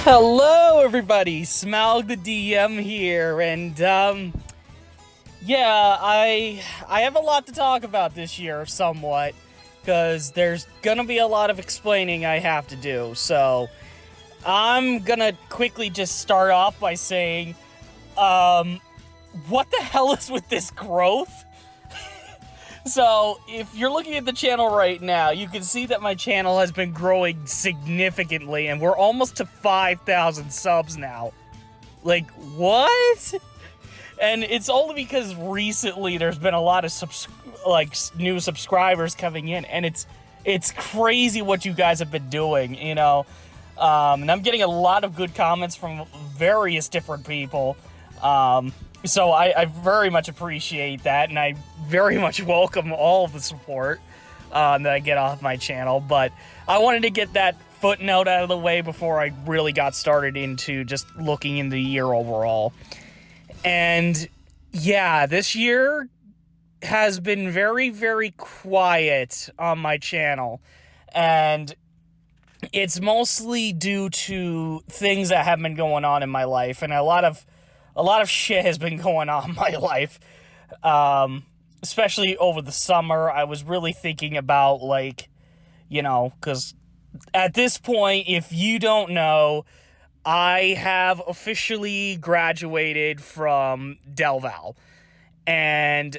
Hello, everybody. Smaug the DM here, and yeah, I have a lot to talk about this year, somewhat, because there's gonna be a lot of explaining I have to do. So I'm gonna quickly just start off by saying, what the hell is with this growth? So, if you're looking at the channel right now, you can see that my channel has been growing significantly, and we're almost to 5,000 subs now. Like, what? And it's only because recently there's been a lot of new subscribers coming in, and it's crazy what you guys have been doing, you know? And I'm getting a lot of good comments from various different people. So I very much appreciate that, and I very much welcome all of the support that I get off my channel, but I wanted to get that footnote out of the way before I really got started into just looking in the year overall. And yeah, this year has been very, very quiet on my channel, and it's mostly due to things that have been going on in my life, and a lot of shit has been going on in my life, especially over the summer. I was really thinking about, like, you know, because at this point, if you don't know, I have officially graduated from Del Val, and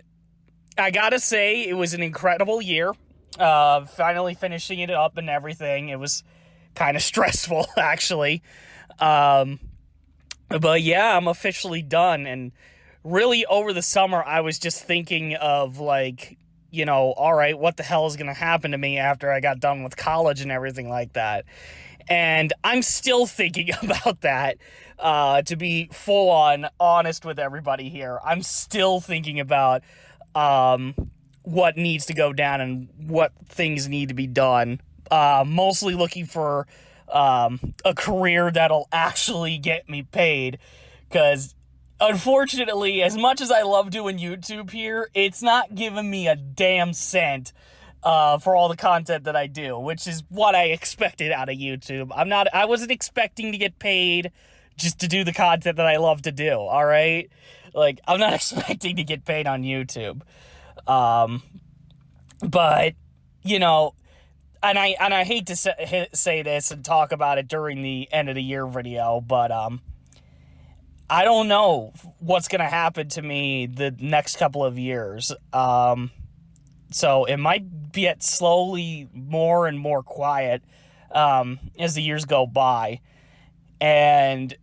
I gotta say, it was an incredible year, finally finishing it up and everything. It was kind of stressful, actually, but yeah, I'm officially done, and really over the summer, I was just thinking of, like, you know, all right, what the hell is going to happen to me after I got done with college and everything like that? And I'm still thinking about that, to be full-on honest with everybody here. I'm still thinking about what needs to go down and what things need to be done. Mostly looking for a career that'll actually get me paid, because unfortunately, as much as I love doing YouTube here, it's not giving me a damn cent for all the content that I do, which is what I expected out of YouTube. I wasn't expecting to get paid just to do the content that I love to do, all right? Like, I'm not expecting to get paid on YouTube. But, you know, and I hate to say this and talk about it during the end of the year video, but I don't know what's gonna happen to me the next couple of years. So it might get slowly more and more quiet as the years go by, and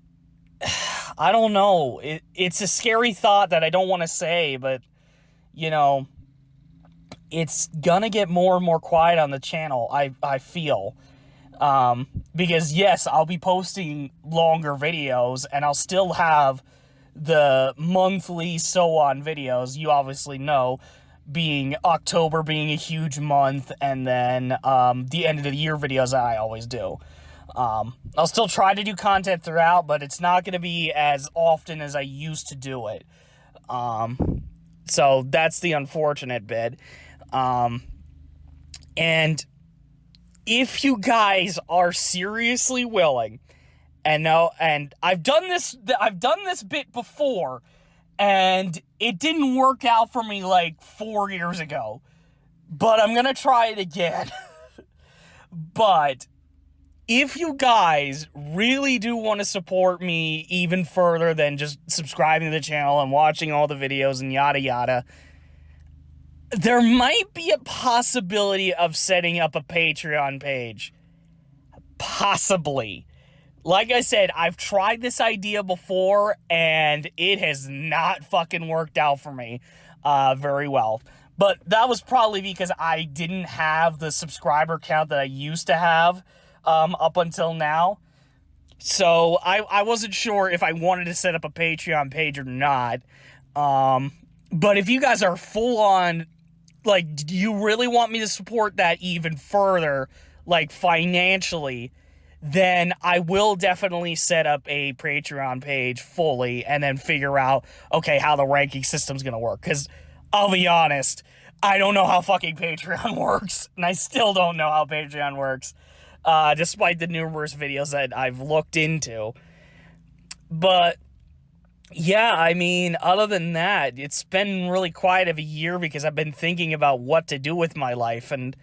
I don't know. It's a scary thought that I don't want to say, but you know, it's gonna get more and more quiet on the channel, I feel. Because yes, I'll be posting longer videos, and I'll still have the monthly so-on videos, you obviously know, being October being a huge month, and then the end of the year videos that I always do. I'll still try to do content throughout, but it's not going to be as often as I used to do it. So that's the unfortunate bit. And if you guys are seriously willing, and I've done this bit before, and it didn't work out for me like 4 years ago, but I'm gonna try it again. But if you guys really do want to support me even further than just subscribing to the channel and watching all the videos and yada yada, there might be a possibility of setting up a Patreon page. Possibly. Like I said, I've tried this idea before, and it has not fucking worked out for me very well. But that was probably because I didn't have the subscriber count that I used to have up until now. So I wasn't sure if I wanted to set up a Patreon page or not. But if you guys are full on, like, do you really want me to support that even further, like, financially, then I will definitely set up a Patreon page fully and then figure out, okay, how the ranking system's gonna work. Because I'll be honest, I don't know how fucking Patreon works, and I still don't know how Patreon works. despite the numerous videos that I've looked into. But yeah, I mean, other than that, it's been really quiet of a year because I've been thinking about what to do with my life. And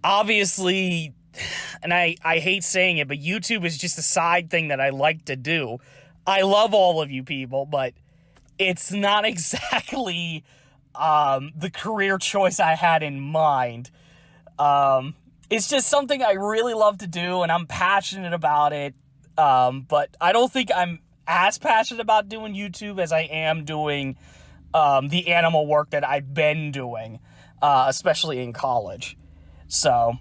obviously, and I hate saying it, but YouTube is just a side thing that I like to do. I love all of you people, but it's not exactly the career choice I had in mind. It's just something I really love to do, and I'm passionate about it. But I don't think I'm as passionate about doing YouTube as I am doing the animal work that I've been doing, especially in college. So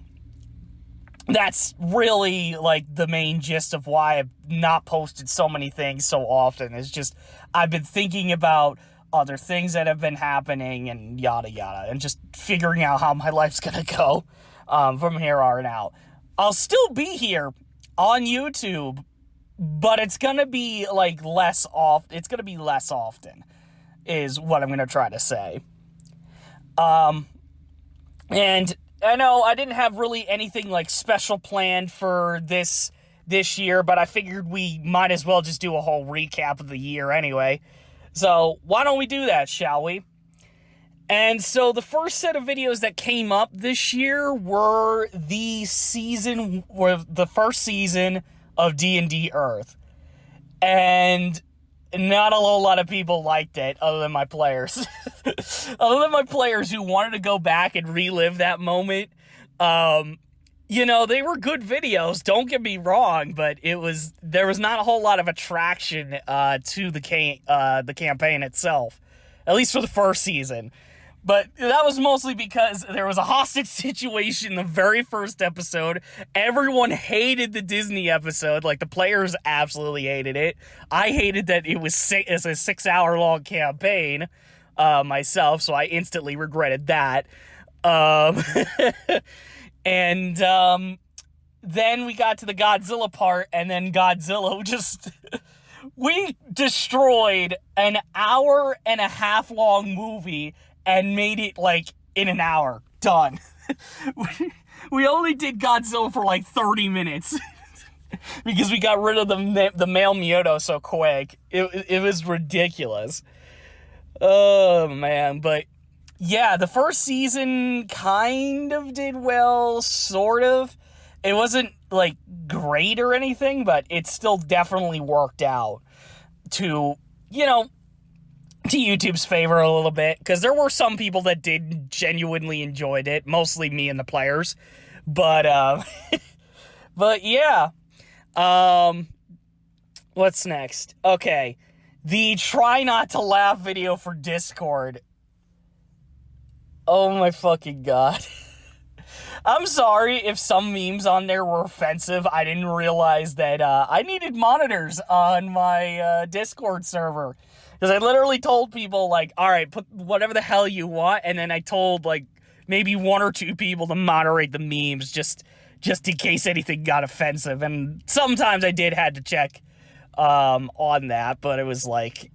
that's really, like, the main gist of why I've not posted so many things so often. It's just I've been thinking about other things that have been happening and yada yada, and just figuring out how my life's gonna go from here on out. I'll still be here on YouTube, but it's gonna be, like, less often. It's gonna be less often, is what I'm gonna try to say. And I know I didn't have really anything, like, special planned for this year, but I figured we might as well just do a whole recap of the year anyway. So why don't we do that, shall we? And so the first set of videos that came up this year were the first season of D&D Earth. And not a whole lot of people liked it, other than my players. Other than my players who wanted to go back and relive that moment. You know, they were good videos, don't get me wrong, but there was not a whole lot of attraction to the campaign itself, at least for the first season. But that was mostly because there was a hostage situation in the very first episode. Everyone hated the Disney episode. Like, the players absolutely hated it. I hated that it was a 6-hour-long campaign myself, so I instantly regretted that. And then we got to the Godzilla part, and then Godzilla just... we destroyed an 1.5 hour long movie and made it, like, in an hour. Done. We only did Godzilla for, like, 30 minutes. Because we got rid of the male Myoto so quick. It was ridiculous. Oh, man. But, yeah, the first season kind of did well, sort of. It wasn't, like, great or anything, but it still definitely worked out to, you know, to YouTube's favor a little bit, because there were some people that did genuinely enjoyed it, mostly me and the players, but but yeah, what's next? Okay, the try not to laugh video for Discord. Oh my fucking god. I'm sorry if some memes on there were offensive. I didn't realize that I needed monitors on my Discord server. Because I literally told people, like, alright, put whatever the hell you want, and then I told, like, maybe 1 or 2 people to moderate the memes just in case anything got offensive. And sometimes I had to check on that, but it was like,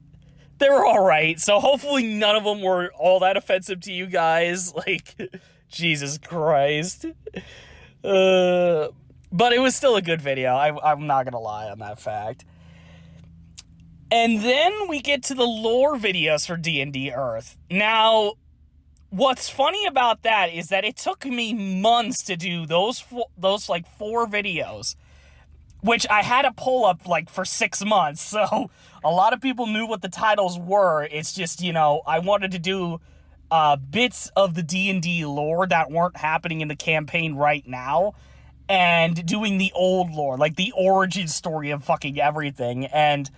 they were alright. So hopefully none of them were all that offensive to you guys. Like, Jesus Christ. But it was still a good video. I'm not gonna lie on that fact. And then we get to the lore videos for D&D Earth. Now, what's funny about that is that it took me months to do those like 4 videos, which I had to pull up, like, for 6 months. So a lot of people knew what the titles were. It's just, you know, I wanted to do bits of the D&D lore that weren't happening in the campaign right now, and doing the old lore, like the origin story of fucking everything. And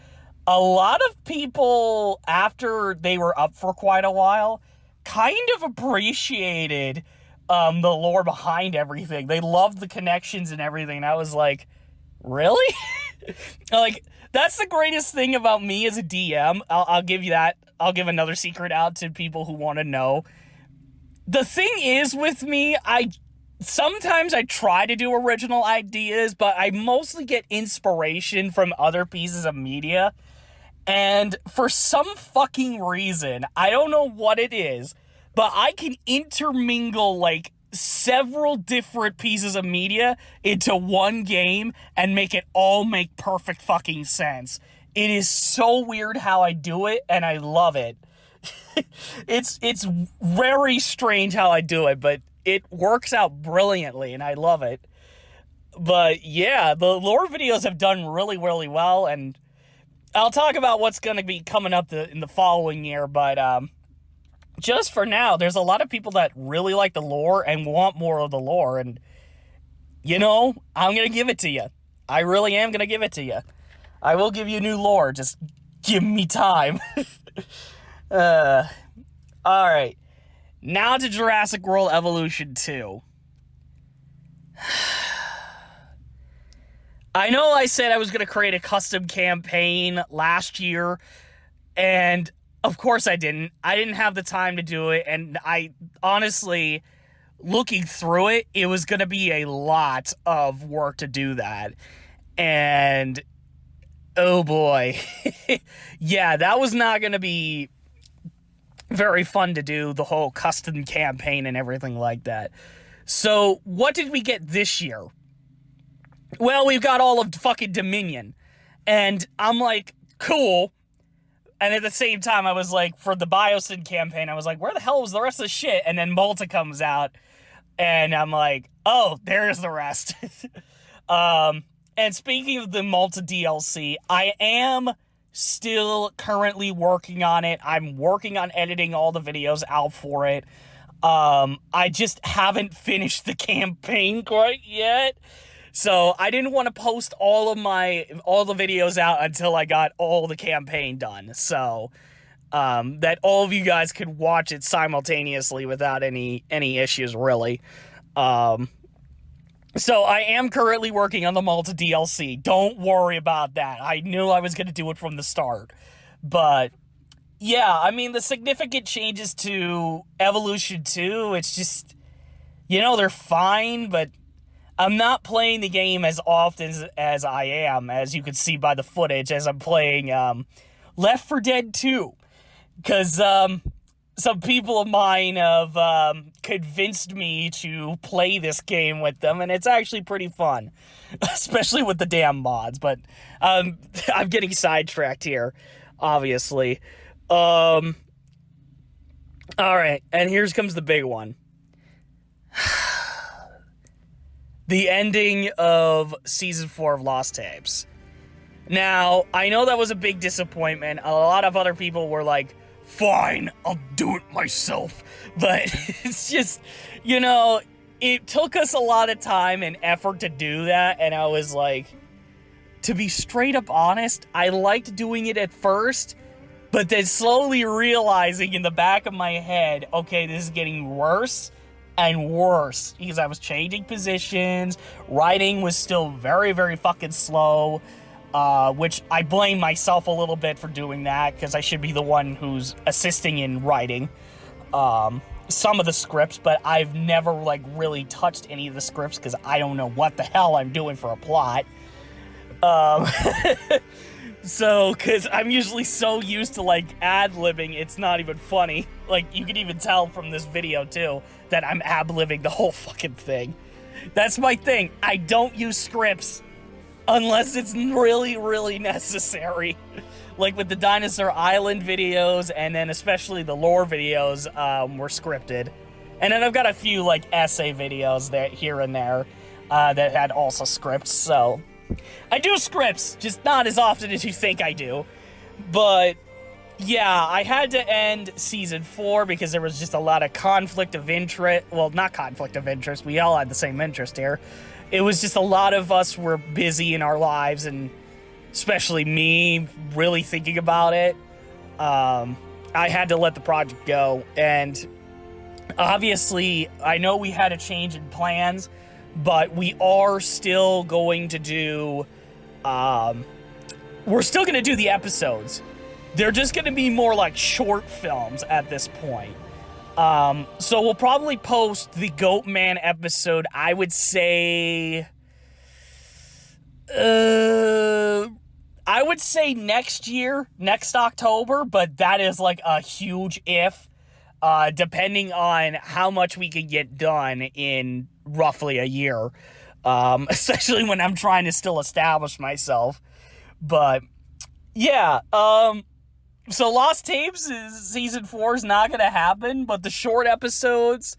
a lot of people, after they were up for quite a while, kind of appreciated the lore behind everything. They loved the connections and everything. I was like, really? Like, that's the greatest thing about me as a DM. I'll give you that. I'll give another secret out to people who want to know. The thing is with me, sometimes I try to do original ideas, but I mostly get inspiration from other pieces of media. And for some fucking reason, I don't know what it is, but I can intermingle, like, several different pieces of media into one game and make it all make perfect fucking sense. It is so weird how I do it, and I love it. It's very strange how I do it, but it works out brilliantly, and I love it. But yeah, the lore videos have done really, really well, and I'll talk about what's going to be coming up in the following year, but just for now, there's a lot of people that really like the lore and want more of the lore, and, you know, I'm going to give it to you. I really am going to give it to you. I will give you new lore, just give me time. Alright. Now to Jurassic World Evolution 2. I know I said I was going to create a custom campaign last year, and of course I didn't. I didn't have the time to do it, and I honestly, looking through it, it was going to be a lot of work to do that. And, oh boy. Yeah, that was not going to be very fun to do, the whole custom campaign and everything like that. So, what did we get this year? Well, we've got all of fucking Dominion. And I'm like, cool. And at the same time, I was like, for the Biosyn campaign, I was like, where the hell was the rest of the shit? And then Malta comes out, and I'm like, oh, there's the rest. And speaking of the Malta DLC, I am still currently working on it. I'm working on editing all the videos out for it. I just haven't finished the campaign quite yet. So I didn't want to post all the videos out until I got all the campaign done. So that all of you guys could watch it simultaneously without any issues, really. So I am currently working on the Malta DLC. Don't worry about that. I knew I was going to do it from the start. But yeah, I mean, the significant changes to Evolution 2, it's just, you know, they're fine, but I'm not playing the game as often as I am, as you can see by the footage, as I'm playing Left 4 Dead 2. Because some people of mine have convinced me to play this game with them, and it's actually pretty fun. Especially with the damn mods, but I'm getting sidetracked here, obviously. Alright, and here comes the big one. The ending of Season 4 of Lost Tapes. Now, I know that was a big disappointment. A lot of other people were like, fine, I'll do it myself. But it's just, you know, it took us a lot of time and effort to do that, and I was like, to be straight up honest, I liked doing it at first, but then slowly realizing in the back of my head, okay, this is getting worse and worse, because I was changing positions, writing was still very, very fucking slow, which I blame myself a little bit for doing that, because I should be the one who's assisting in writing some of the scripts, but I've never, like, really touched any of the scripts, because I don't know what the hell I'm doing for a plot. So, because I'm usually so used to, like, ad-libbing, it's not even funny. Like, you can even tell from this video, too, that I'm ad-libbing the whole fucking thing. That's my thing. I don't use scripts unless it's really, really necessary. Like with the Dinosaur Island videos, and then especially the lore videos were scripted. And then I've got a few, like, essay videos that here and there that had also scripts, so I do scripts, just not as often as you think I do. But yeah, I had to end Season 4 because there was just a lot of conflict of interest. Well, not conflict of interest, we all had the same interest here. It was just a lot of us were busy in our lives, and especially me really thinking about it. I had to let the project go, and obviously I know we had a change in plans, but we are still going to do, we're still going to do the episodes. They're just going to be more like short films at this point. So we'll probably post the Goatman episode, I would say, next year, next October, but that is like a huge if. depending on how much we can get done in roughly a year, especially when I'm trying to still establish myself. But yeah, so Lost Tapes season 4 is not gonna happen, but the short episodes,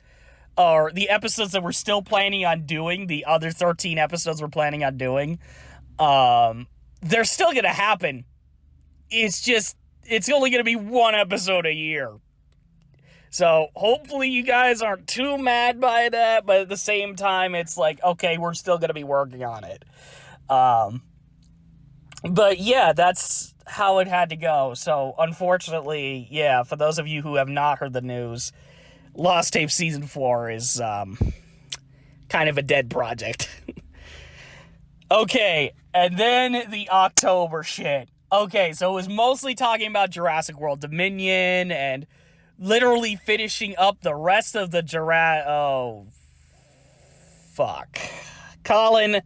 or the episodes that we're still planning on doing, the other 13 episodes we're planning on doing, they're still gonna happen. It's only gonna be one episode a year. So hopefully you guys aren't too mad by that, but at the same time, it's like, okay, we're still gonna be working on it. But yeah, that's how it had to go. So unfortunately, yeah, for those of you who have not heard the news, Lost Tapes Season 4 is kind of a dead project. Okay, and then the October shit. Okay, so it was mostly talking about Jurassic World Dominion and literally finishing up the rest of the Oh, fuck. Colin,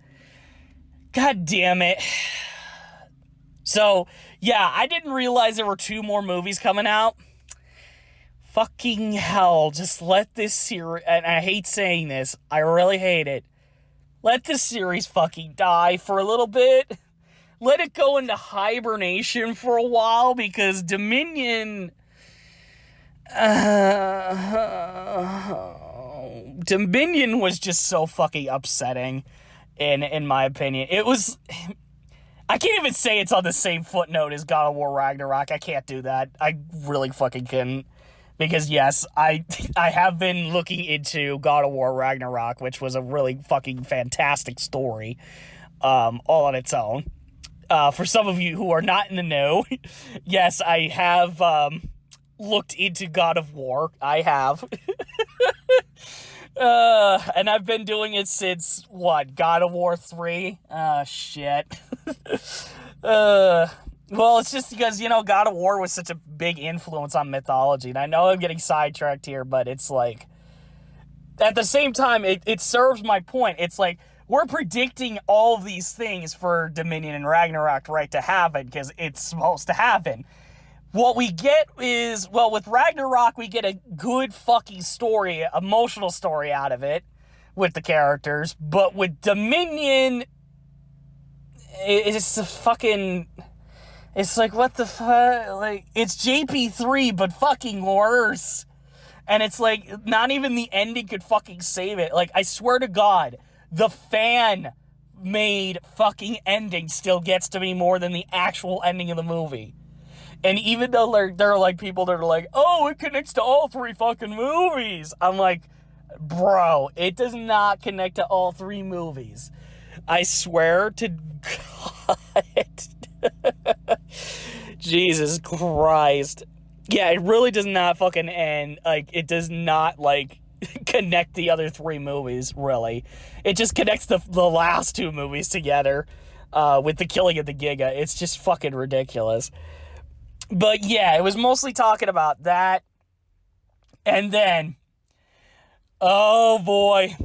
god damn it. So, yeah, I didn't realize there were 2 more movies coming out. Fucking hell, just let this series, and I hate saying this, I really hate it, let this series fucking die for a little bit. Let it go into hibernation for a while, because Dominion... Dominion was just so fucking upsetting, in my opinion. It was... I can't even say it's on the same footnote as God of War Ragnarok. I can't do that. I really fucking couldn't. Because yes, I have been looking into God of War Ragnarok, which was a really fucking fantastic story, all on its own. For some of you who are not in the know, yes, I have looked into God of War. I have. And I've been doing it since, what, God of War 3? Shit. Well, it's just because, God of War was such a big influence on mythology, and I know I'm getting sidetracked here, but it's like, at the same time, it serves my point. It's like, we're predicting all of these things for Dominion and Ragnarok, right, to happen, because it's supposed to happen. What we get is, well, with Ragnarok, we get a good fucking story, emotional story out of it, with the characters, but with Dominion, it's a fucking... It's like, what the fuck? Like, it's JP3, but fucking worse. And it's like, not even the ending could fucking save it. Like, I swear to God, the fan-made fucking ending still gets to me more than the actual ending of the movie. And even though there are, like, people that are like, oh, it connects to all 3 fucking movies. I'm like, bro, it does not connect to all 3 movies. I swear to God. Jesus Christ. Yeah, it really does not fucking end. Like, it does not, like, connect the other 3 movies, really. It just connects the last 2 movies together with the killing of the Giga. It's just fucking ridiculous. But yeah, it was mostly talking about that. And then, oh boy,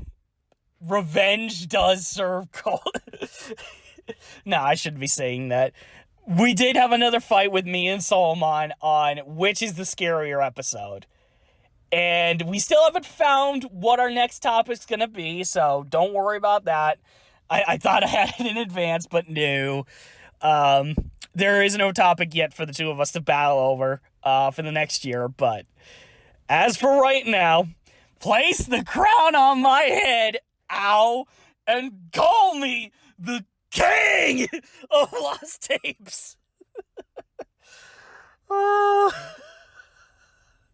revenge does serve cold. No, I shouldn't be saying that. We did have another fight with me and Solomon on which is the scarier episode. And we still haven't found what our next topic's gonna be, so don't worry about that. I thought I had it in advance, but no. There is no topic yet for the 2 of us to battle over for the next year, but as for right now, place the crown on my head, ow, and call me the King of Lost Tapes. Oh,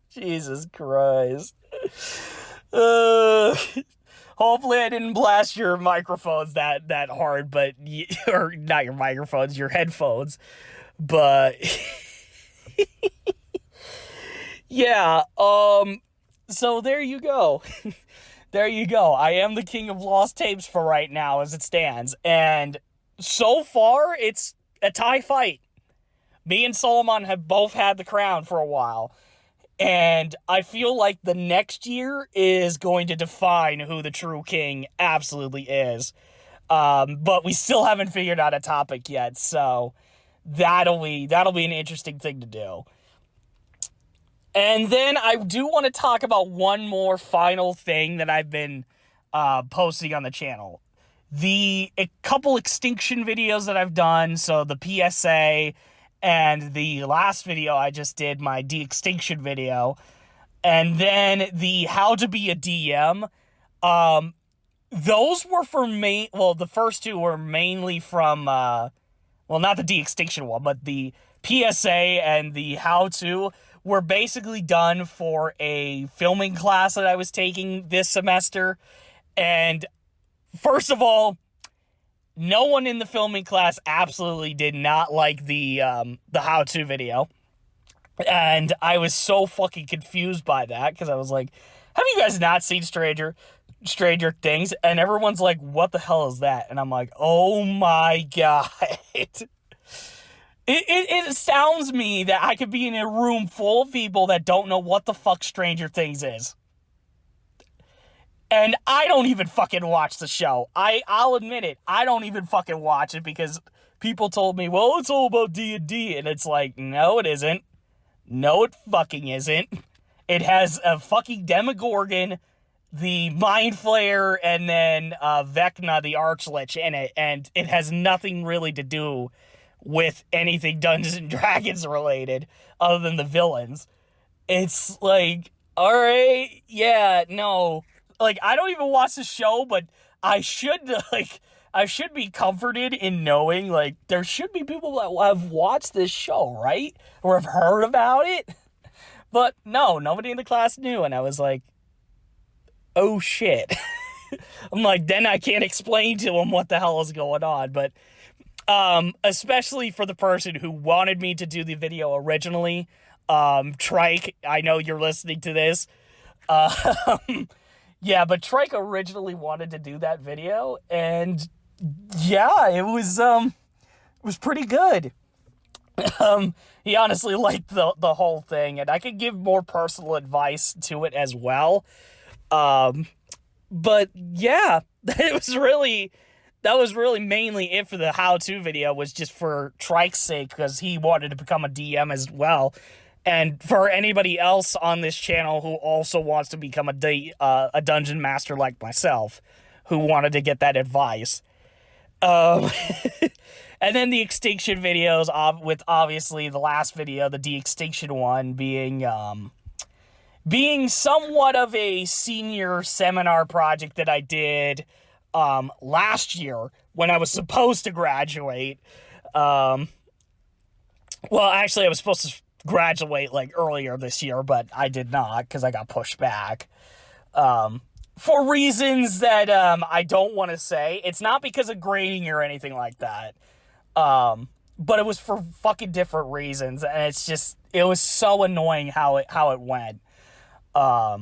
Jesus Christ. Hopefully I didn't blast your microphones that hard, but or not your microphones, your headphones. But yeah, so there you go. There you go. I am the King of Lost Tapes for right now as it stands. And so far, it's a tie fight. Me and Solomon have both had the crown for a while. And I feel like the next year is going to define who the true king absolutely is. But we still haven't figured out a topic yet. So that'll be an interesting thing to do. And then I do want to talk about one more final thing that I've been posting on the channel. A couple extinction videos that I've done, so the PSA and the last video I just did, my de-extinction video, and then the how to be a DM. Those were for me. Well, the first two were mainly from, well, not the de-extinction one, but the PSA and the how to were basically done for a filming class that I was taking this semester. And first of all, no one in the filming class absolutely did not like the how-to video. And I was so fucking confused by that, because I was like, have you guys not seen Stranger Things? And everyone's like, what the hell is that? And I'm like, oh my god. It astounds me that I could be in a room full of people that don't know what the fuck Stranger Things is. And I don't even fucking watch the show. I'll admit it. I don't even fucking watch it because people told me, well, it's all about D&D. And it's like, no, it isn't. No, it fucking isn't. It has a fucking Demogorgon, the Mind Flayer, and then Vecna, the Archlich, in it. And it has nothing really to do with anything Dungeons and Dragons related other than the villains. It's like, all right, yeah, no. Like, I don't even watch the show, but I should be comforted in knowing, like, there should be people that have watched this show, right? Or have heard about it. But no, nobody in the class knew, and I was like, oh shit. I'm like, then I can't explain to them what the hell is going on, but especially for the person who wanted me to do the video originally, Trike, I know you're listening to this. Yeah, but Trike originally wanted to do that video, and yeah, it was pretty good. He honestly liked the whole thing, and I could give more personal advice to it as well. But yeah, that was really mainly it for the how-to video, was just for Trike's sake, because he wanted to become a DM as well. And for anybody else on this channel who also wants to become a dungeon master like myself, who wanted to get that advice. And then the extinction videos, with obviously the last video, the de-extinction one, being somewhat of a senior seminar project that I did last year when I was supposed to graduate. Well, actually, I was supposed to graduate like earlier this year, but I did not because I got pushed back for reasons that I don't want to say. It's not because of grading or anything like that, but it was for fucking different reasons, and it was so annoying how it went. But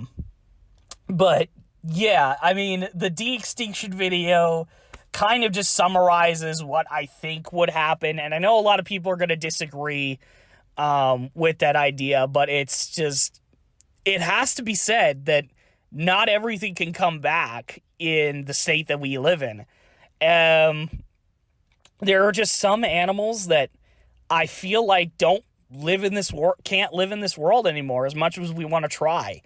yeah, I mean, the de-extinction video kind of just summarizes what I think would happen, and I know a lot of people are going to disagree with that idea, but it has to be said that not everything can come back in the state that we live in. There are just some animals that I feel like can't live in this world anymore, as much as we want to try,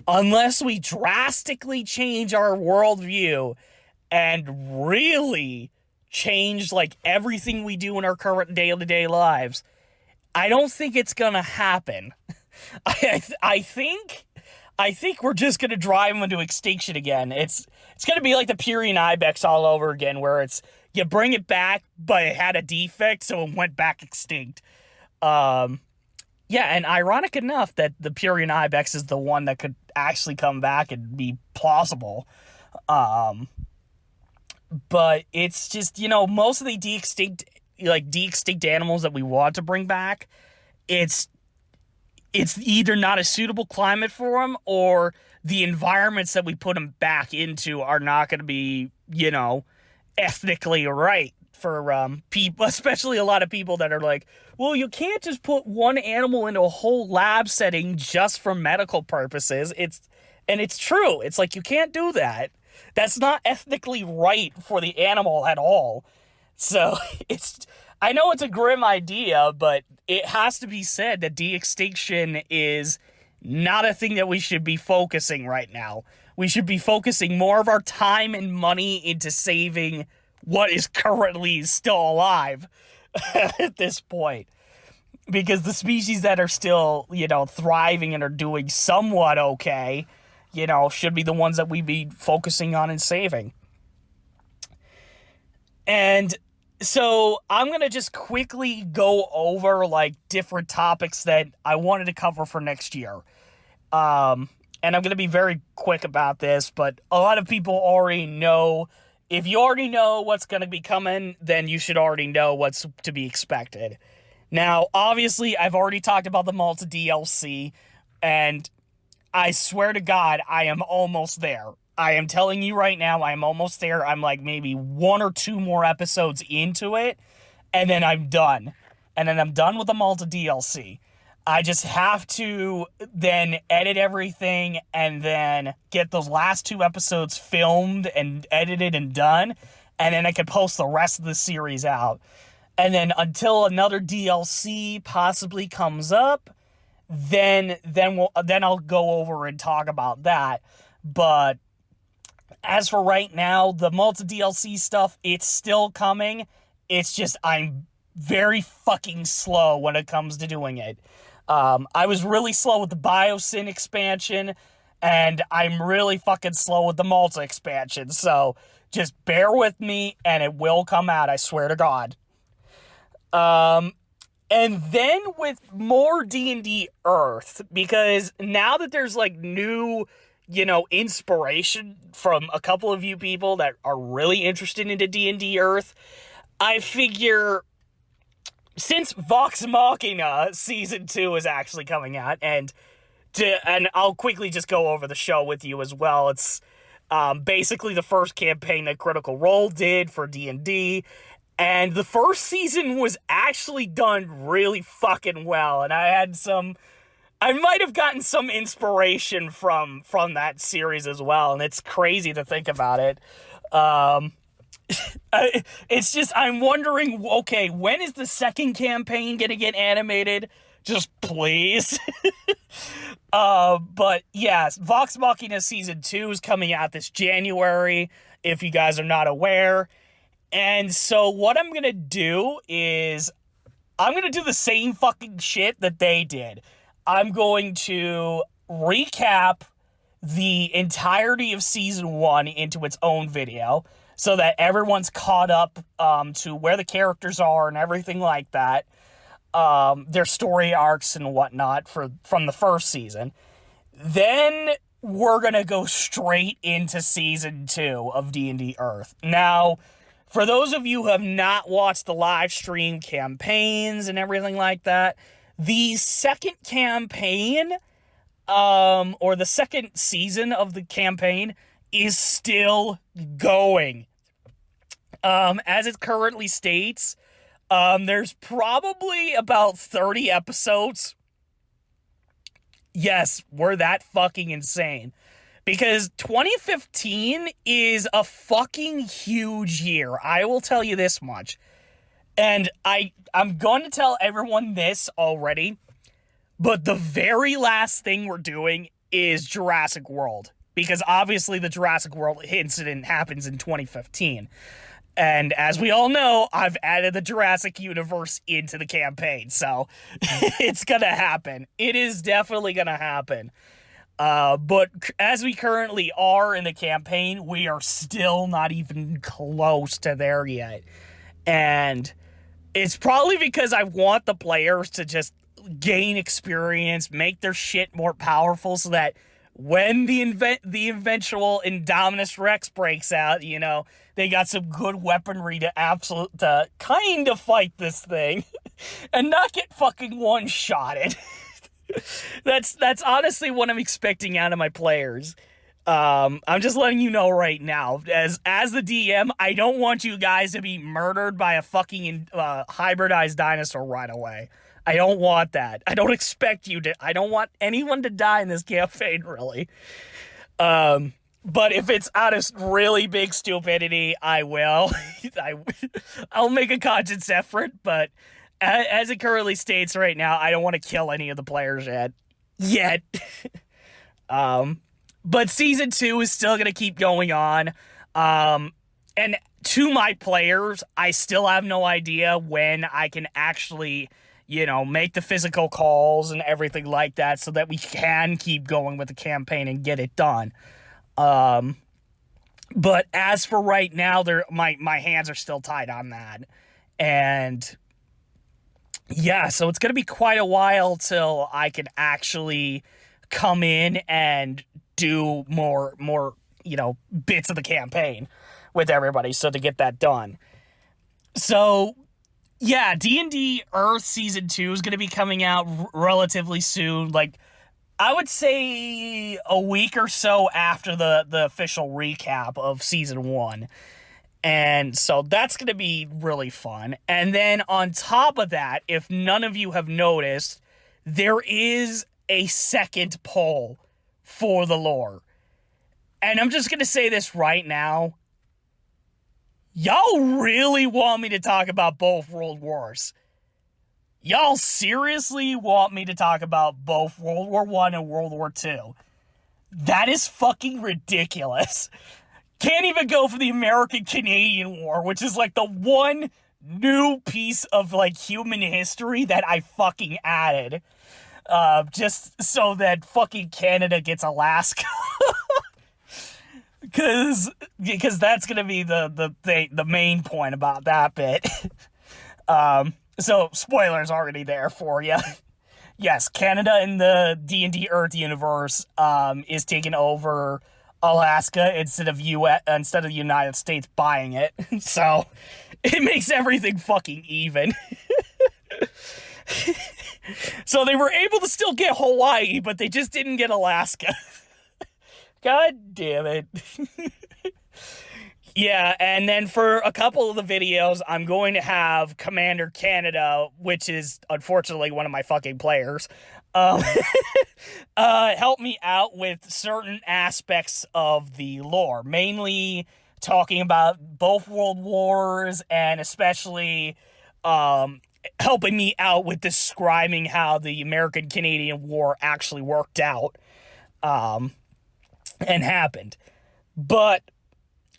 unless we drastically change our worldview and really change like everything we do in our current day-to-day lives. I don't think it's gonna happen. I think we're just gonna drive them into extinction again. It's gonna be like the Purian ibex all over again, where it's you bring it back, but it had a defect, so it went back extinct. Yeah, and ironic enough that the Purian ibex is the one that could actually come back and be plausible. But it's just, most of the de-extinct animals that we want to bring back, it's either not a suitable climate for them, or the environments that we put them back into are not going to be, ethnically right for people, especially a lot of people that are like, well, you can't just put one animal into a whole lab setting just for medical purposes. It's true. It's like, you can't do that. That's not ethnically right for the animal at all. So I know it's a grim idea, but it has to be said that de-extinction is not a thing that we should be focusing right now. We should be focusing more of our time and money into saving what is currently still alive at this point. Because the species that are still, thriving and are doing somewhat okay, should be the ones that we be focusing on and saving. And so I'm going to just quickly go over, different topics that I wanted to cover for next year. And I'm going to be very quick about this, but a lot of people already know. If you already know what's going to be coming, then you should already know what's to be expected. Now, obviously, I've already talked about the Malta DLC, and I swear to God, I am almost there. I am telling you right now, I am almost there. I'm maybe 1 or 2 more episodes into it, and then I'm done. And then I'm done with the Malta DLC. I just have to then edit everything and then get those last 2 episodes filmed and edited and done, and then I can post the rest of the series out. And then until another DLC possibly comes up, then I'll go over and talk about that. But as for right now, the Malta DLC stuff, it's still coming. It's just I'm very fucking slow when it comes to doing it. I was really slow with the Biosyn expansion, and I'm really fucking slow with the Malta expansion. So just bear with me, and it will come out, I swear to God. And then with more D&D Earth, because now that there's new, inspiration from a couple of you people that are really interested into D&D Earth, I figure since Vox Machina Season 2 is actually coming out, and I'll quickly just go over the show with you as well. It's basically the first campaign that Critical Role did for D&D, and the first season was actually done really fucking well, and I might have gotten some inspiration from that series as well, and it's crazy to think about it. It's just, I'm wondering, okay, when is the second campaign gonna get animated? Just please. But yes, Vox Machina Season 2 is coming out this January, if you guys are not aware. And so what I'm gonna do is, I'm gonna do the same fucking shit that they did. I'm going to recap the entirety of Season 1 into its own video, so that everyone's caught up to where the characters are and everything like that. Their story arcs and whatnot from the first season. Then we're going to go straight into Season 2 of D&D Earth. Now, for those of you who have not watched the live stream campaigns and everything like that, the second campaign, or the second season of the campaign, is still going. As it currently states, there's probably about 30 episodes. Yes, we're that fucking insane. Because 2015 is a fucking huge year. I will tell you this much. And I'm going to tell everyone this already, but the very last thing we're doing is Jurassic World. Because obviously the Jurassic World incident happens in 2015. And as we all know, I've added the Jurassic universe into the campaign. So it's going to happen. It is definitely going to happen. But as we currently are in the campaign, we are still not even close to there yet. And it's probably because I want the players to just gain experience, make their shit more powerful, so that when the eventual Indominus Rex breaks out, they got some good weaponry to kind of fight this thing and not get fucking one-shotted. That's honestly what I'm expecting out of my players. I'm just letting you know right now, as the DM, I don't want you guys to be murdered by a fucking hybridized dinosaur right away. I don't want that. I don't expect you to. I don't want anyone to die in this campaign, really. But if it's out of really big stupidity, I will. I'll make a conscious effort, but as it currently states right now, I don't want to kill any of the players yet. yet. But season 2 is still going to keep going on. And to my players, I still have no idea when I can actually, make the physical calls and everything like that so that we can keep going with the campaign and get it done. But as for right now, my hands are still tied on that. And yeah, so it's going to be quite a while till I can actually come in and do more, bits of the campaign with everybody, so to get that done. So, yeah, D&D Earth Season 2 is going to be coming out relatively soon. Like, I would say a week or so after the official recap of Season 1. And so that's going to be really fun. And then on top of that, if none of you have noticed, there is a second poll for the lore. And I'm just going to say this right now. Y'all really want me to talk about both World Wars. Y'all seriously want me to talk about both World War I and World War II. That is fucking ridiculous. Can't even go for the American-Canadian War, which is like the one new piece of like human history that I fucking added. Just so that fucking Canada gets Alaska. Because that's gonna be the main point about that bit. So spoilers already there for you. Yes, Canada in the D&D Earth universe is taking over Alaska instead of the United States buying it. So it makes everything fucking even. So they were able to still get Hawaii, but they just didn't get Alaska. God damn it. Yeah, and then for a couple of the videos, I'm going to have Commander Canada, which is unfortunately one of my fucking players, help me out with certain aspects of the lore, mainly talking about both World Wars and especially helping me out with describing how the American-Canadian War actually worked out and happened. But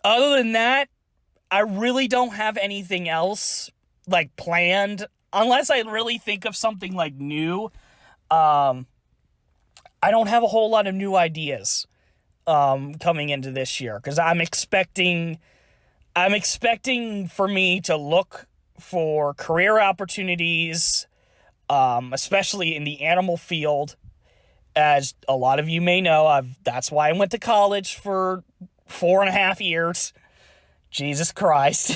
other than that, I really don't have anything else like planned unless I really think of something like new. I don't have a whole lot of new ideas coming into this year because I'm expecting for me to look for career opportunities, especially in the animal field. As a lot of you may know, that's why I went to college for 4.5 years. Jesus Christ.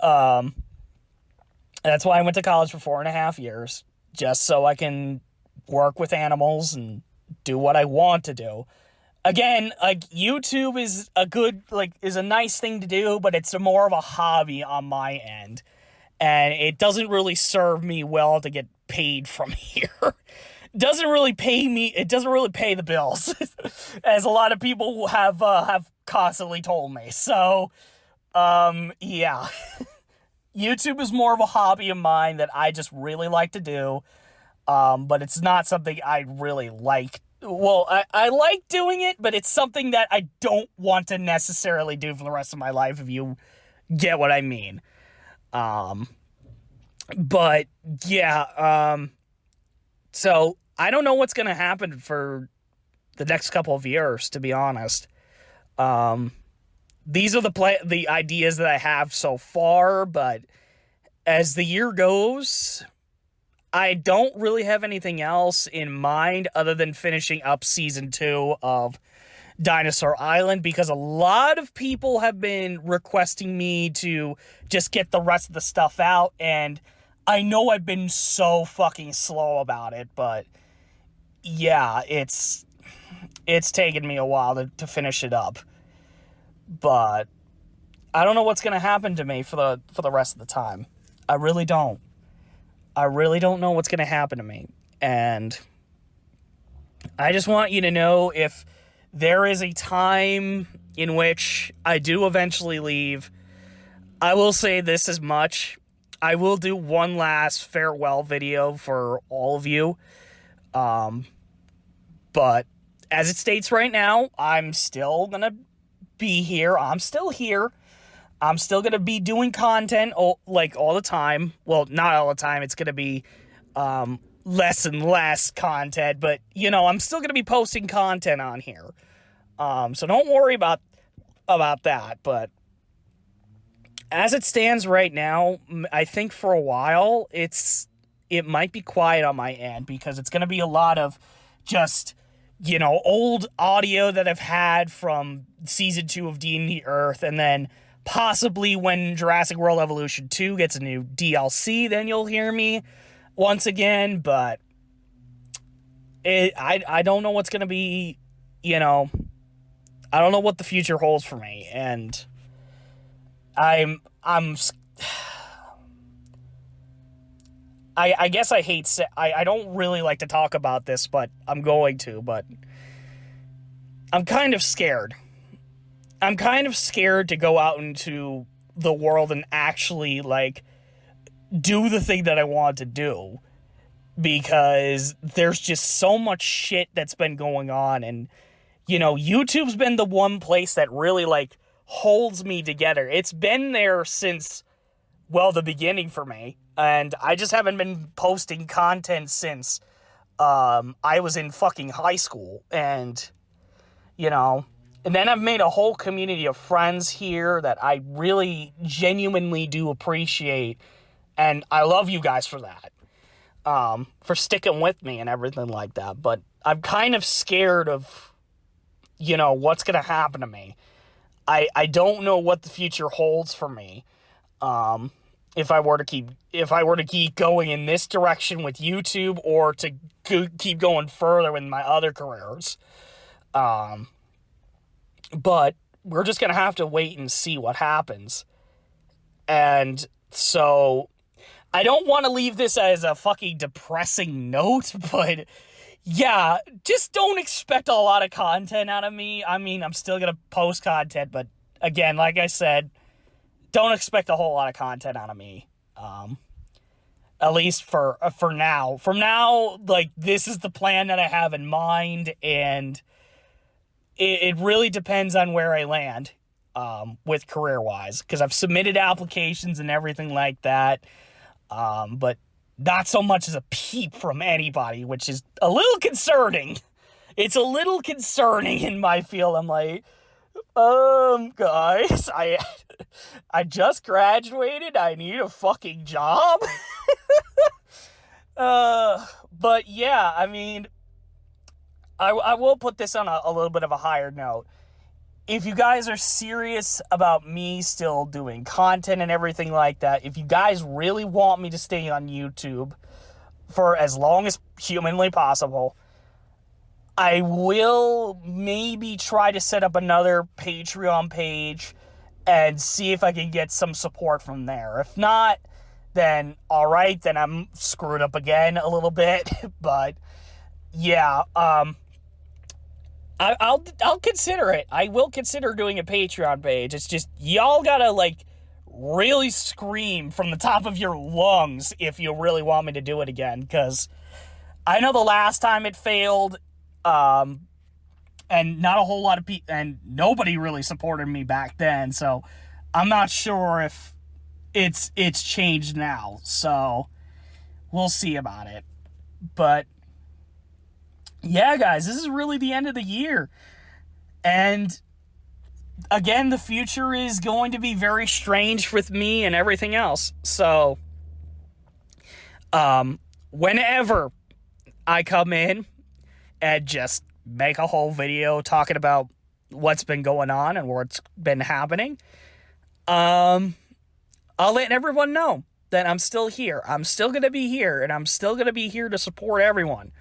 That's why I went to college for 4.5 years, just so I can work with animals and do what I want to do. Again, like, YouTube is a nice thing to do, but it's more of a hobby on my end. And it doesn't really serve me well to get paid from here. It doesn't really pay the bills, as a lot of people have constantly told me. So, yeah. YouTube is more of a hobby of mine that I just really like to do, but it's not something I really like. Well, I like doing it, but it's something that I don't want to necessarily do for the rest of my life, if you get what I mean. But, yeah, so I don't know what's going to happen for the next couple of years, to be honest. These are the ideas that I have so far, but as the year goes, I don't really have anything else in mind other than finishing up Season 2 of Dinosaur Island, because a lot of people have been requesting me to just get the rest of the stuff out, and I know I've been so fucking slow about it, but yeah, it's taken me a while to finish it up. But I don't know what's going to happen to me for the rest of the time. I really don't. I really don't know what's going to happen to me. And I just want you to know, if there is a time in which I do eventually leave, I will say this as much. I will do one last farewell video for all of you. But as it states right now, I'm still gonna be here. I'm still here. I'm still gonna be doing content like all the time. Well, not all the time. It's gonna be less and less content, but you know, I'm still gonna be posting content on here. So don't worry about that. But as it stands right now, I think for a while it might be quiet on my end because it's gonna be a lot of just, you know, old audio that I've had from season 2 of D&D Earth, and then possibly when Jurassic World Evolution 2 gets a new DLC, then you'll hear me once again. But I don't know what's gonna be, you know, I don't know what the future holds for me, and I'm I guess I don't really like to talk about this, but I'm going to. But I'm kind of scared. I'm kind of scared to go out into the world and actually, like, do the thing that I want to do, because there's just so much shit that's been going on. And, you know, YouTube's been the one place that really, like, holds me together. It's been there since, well, the beginning for me. And I just haven't been posting content since I was in fucking high school. And, you know, and then I've made a whole community of friends here that I really genuinely do appreciate. And I love you guys for that. For sticking with me and everything like that. But I'm kind of scared of, you know, what's going to happen to me. I don't know what the future holds for me. If I were to keep going in this direction with YouTube, or to keep going further with my other careers. But we're just going to have to wait and see what happens. And so I don't want to leave this as a fucking depressing note, but yeah, just don't expect a lot of content out of me. I mean, I'm still going to post content, but again, like I said, don't expect a whole lot of content out of me. At least for now. From now, like, this is the plan that I have in mind, and it really depends on where I land with career-wise, because I've submitted applications and everything like that, but not so much as a peep from anybody, which is a little concerning. It's a little concerning in my field. I'm like, guys, I just graduated. I need a fucking job. But yeah, I mean, I will put this on a little bit of a higher note. If you guys are serious about me still doing content and everything like that, if you guys really want me to stay on YouTube for as long as humanly possible, I will maybe try to set up another Patreon page and see if I can get some support from there. If not, then alright, then I'm screwed up again a little bit. But yeah, I'll consider it. I will consider doing a Patreon page. It's just, y'all gotta, like, really scream from the top of your lungs if you really want me to do it again, because I know the last time it failed, and not a whole lot of people, and nobody really supported me back then, so I'm not sure if it's changed now, so we'll see about it. But yeah, guys, this is really the end of the year. And again, the future is going to be very strange with me and everything else. So, whenever I come in and just make a whole video talking about what's been going on and what's been happening, I'll let everyone know that I'm still here. I'm still going to be here, and I'm still going to be here to support everyone.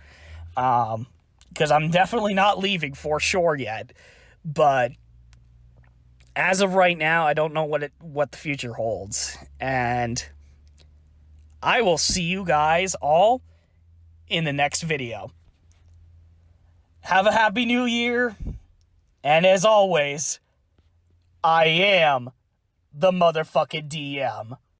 Because I'm definitely not leaving for sure yet. But as of right now, I don't know what the future holds. And I will see you guys all in the next video. Have a happy new year. And as always, I am the motherfucking DM.